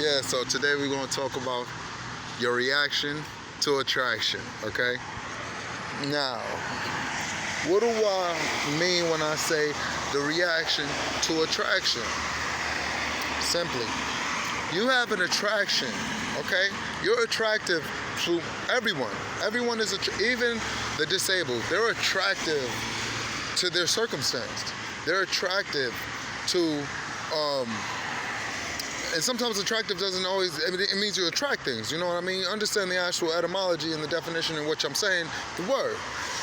Yeah, so today we're going to talk about your reaction to attraction, okay? Now, what do I mean when I say the reaction to attraction? Simply, you have an attraction, okay? You're attractive to everyone. Everyone is, even the disabled, they're attractive to their circumstance. They're attractive to, and sometimes attractive doesn't always, it means you attract things, you know what I mean? Understand the actual etymology and the definition in which I'm saying the word.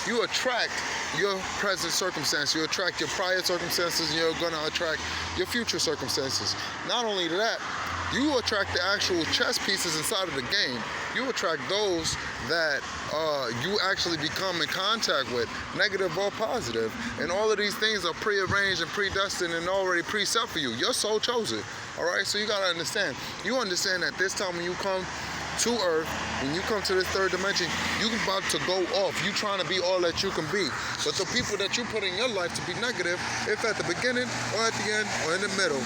You attract your present circumstance, you attract your prior circumstances, and you're gonna attract your future circumstances. Not only that, you attract the actual chess pieces inside of the game. You attract those that you actually become in contact with, negative or positive. And all of these things are prearranged and predestined and already preset for you. Your soul chose it. All right, so you gotta understand. You understand that this time when you come to Earth, when you come to this third dimension, you're about to go off. You trying to be all that you can be. But the people that you put in your life to be negative, if at the beginning or at the end or in the middle,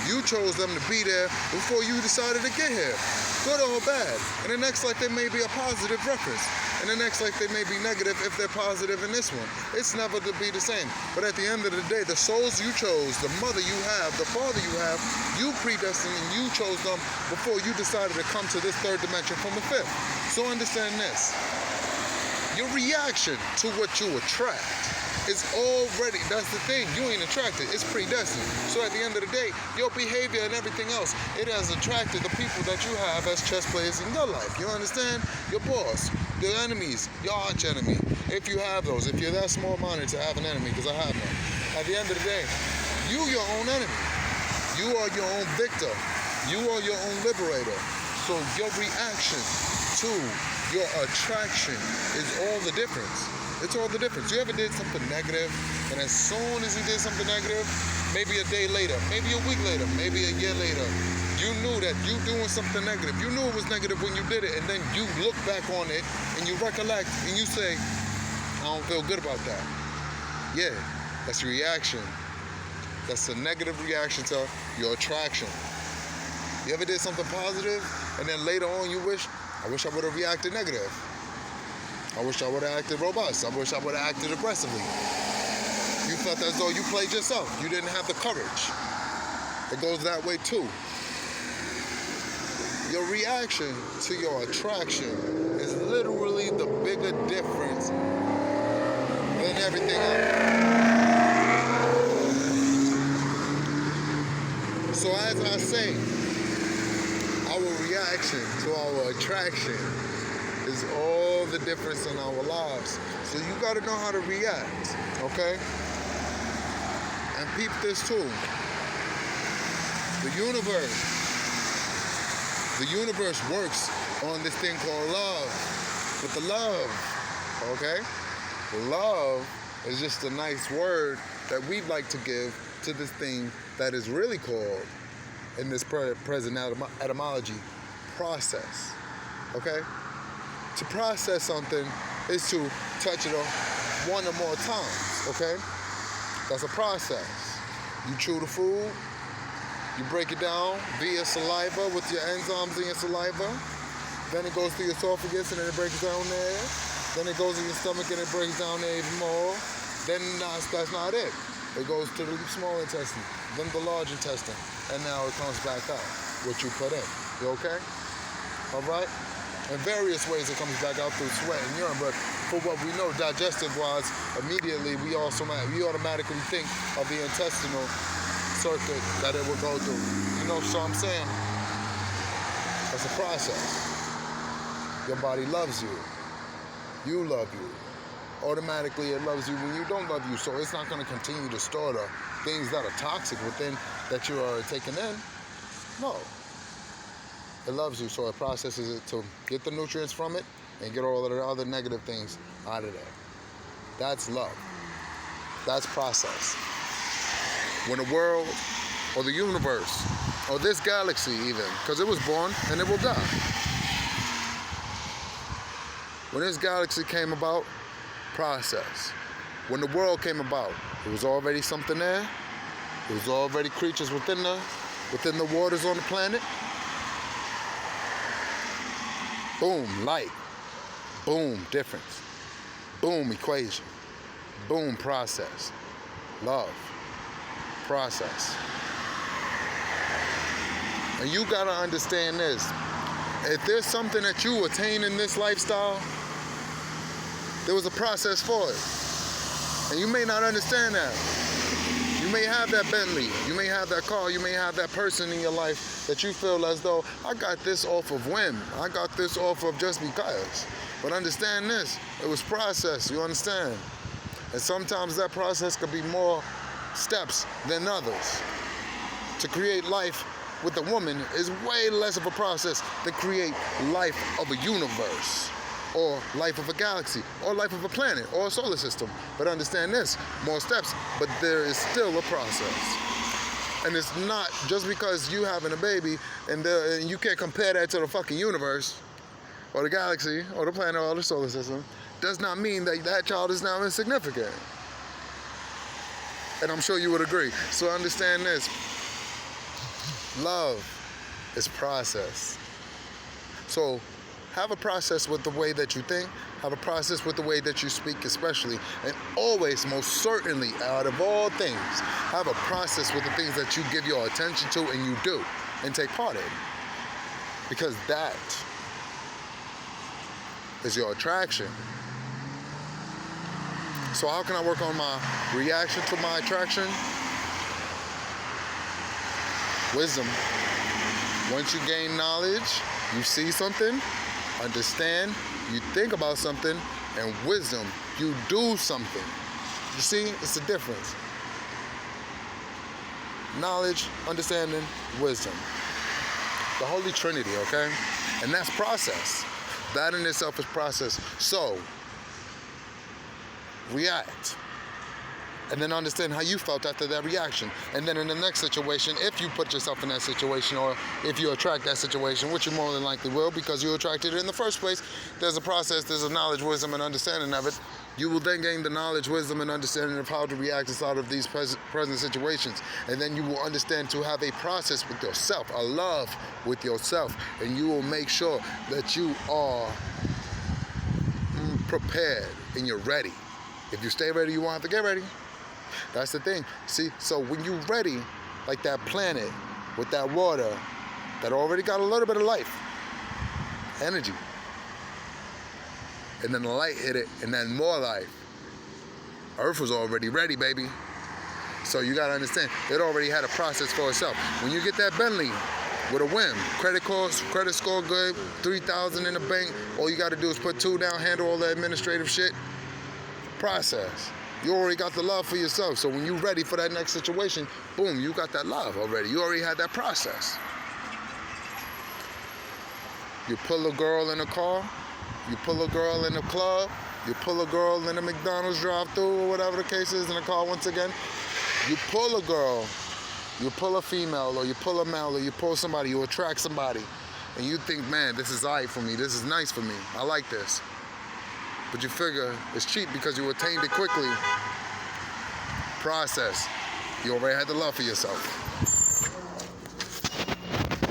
you chose them to be there before you decided to get here, good or bad. In the next life, they may be a positive reference. In the next life, they may be negative if they're positive in this one. It's never to be the same. But at the end of the day, the souls you chose, the mother you have, the father you have, you predestined and you chose them before you decided to come to this third dimension from the fifth. So understand this. Your reaction to what you attract is already, that's the thing, you ain't attracted, it's predestined. So at the end of the day, your behavior and everything else, it has attracted the people that you have as chess players in your life. You understand? Your boss, your enemies, your arch enemy, if you have those, if you're that small-minded to have an enemy, because I have none. At the end of the day, you your own enemy. You are your own victor. You are your own liberator. So your reaction to your attraction is all the difference. It's all the difference. You ever did something negative, and as soon as you did something negative, maybe a day later, maybe a week later, maybe a year later, you knew that you doing something negative. You knew it was negative when you did it, and then you look back on it, and you recollect, and you say, I don't feel good about that. Yeah, that's your reaction. That's a negative reaction to your attraction. You ever did something positive, and then later on you I wish I would have reacted negative. I wish I would have acted robust. I wish I would have acted aggressively. You felt as though you played yourself. You didn't have the courage. It goes that way too. Your reaction to your attraction is literally the bigger difference than everything else. So as I say, our reaction to our attraction is all the difference in our lives. So you gotta know how to react, okay? And peep this too. The universe works on this thing called love. But the love, okay? The love is just a nice word that we'd like to give to this thing that is really called, in this present etymology, process, okay? To process something is to touch it one or more times, okay? That's a process. You chew the food, you break it down via saliva with your enzymes in your saliva, then it goes through your esophagus and then it breaks down there, then it goes in your stomach and it breaks down there even more, then that's not it. It goes to the small intestine, then the large intestine, and now it comes back out, what you put in. You okay? All right? In various ways it comes back out through sweat and urine, but for what we know, digestive-wise, immediately we automatically think of the intestinal circuit that it will go through. You know, so I'm saying, that's a process. Your body loves you. You love you. Automatically it loves you when you don't love you, so it's not going to continue to store the things that are toxic within that you are taking in. No. It loves you, so it processes it to get the nutrients from it and get all of the other negative things out of there. That's love. That's process. When the world, or the universe, or this galaxy even, because it was born and it will die. When this galaxy came about, process. When the world came about, it was already something there. There was already creatures within the waters on the planet. Boom, light. Boom, difference. Boom, equation. Boom, process. Love. Process. And you gotta understand this. If there's something that you attain in this lifestyle, there was a process for it. And you may not understand that. You may have that Bentley, you may have that car, you may have that person in your life that you feel as though, I got this off of whim. I got this off of just because. But understand this, it was processed, you understand? And sometimes that process could be more steps than others. To create life with a woman is way less of a process than create life of a universe, or life of a galaxy, or life of a planet, or a solar system. But understand this, more steps, but there is still a process. And it's not just because you having a baby and you can't compare that to the fucking universe, or the galaxy, or the planet, or the solar system, does not mean that that child is now insignificant. And I'm sure you would agree. So understand this. Love is process. So have a process with the way that you think, have a process with the way that you speak especially, and always, most certainly, out of all things, have a process with the things that you give your attention to and you do and take part in. Because that is your attraction. So how can I work on my reaction to my attraction? Wisdom. Once you gain knowledge, you see something, understand, you think about something, and wisdom, you do something. You see, it's a difference. Knowledge, understanding, wisdom. The Holy Trinity, okay? And that's process. That in itself is process. So, react. And then understand how you felt after that reaction. And then in the next situation, if you put yourself in that situation, or if you attract that situation, which you more than likely will because you attracted it in the first place, there's a process, there's a knowledge, wisdom, and understanding of it. You will then gain the knowledge, wisdom, and understanding of how to react inside of these present situations. And then you will understand to have a process with yourself, a love with yourself. And you will make sure that you are prepared and you're ready. If you stay ready, you won't have to get ready. That's the thing. See, so when you're ready, like that planet with that water that already got a little bit of life, energy, and then the light hit it, and then more life. Earth was already ready, baby. So you gotta understand, it already had a process for itself. When you get that Bentley with a whim, credit score good, 3,000 in the bank, all you gotta do is put 2 down, handle all the administrative shit. Process. You already got the love for yourself. So when you're ready for that next situation, boom, you got that love already. You already had that process. You pull a girl in a car, you pull a girl in a club, you pull a girl in a McDonald's drive-thru or whatever the case is in the car once again. You pull a girl, you pull a female, or you pull a male, or you pull somebody, you attract somebody, and you think, man, this is all right for me, this is nice for me, I like this. But you figure it's cheap because you attained it quickly. Process. You already had the love for yourself.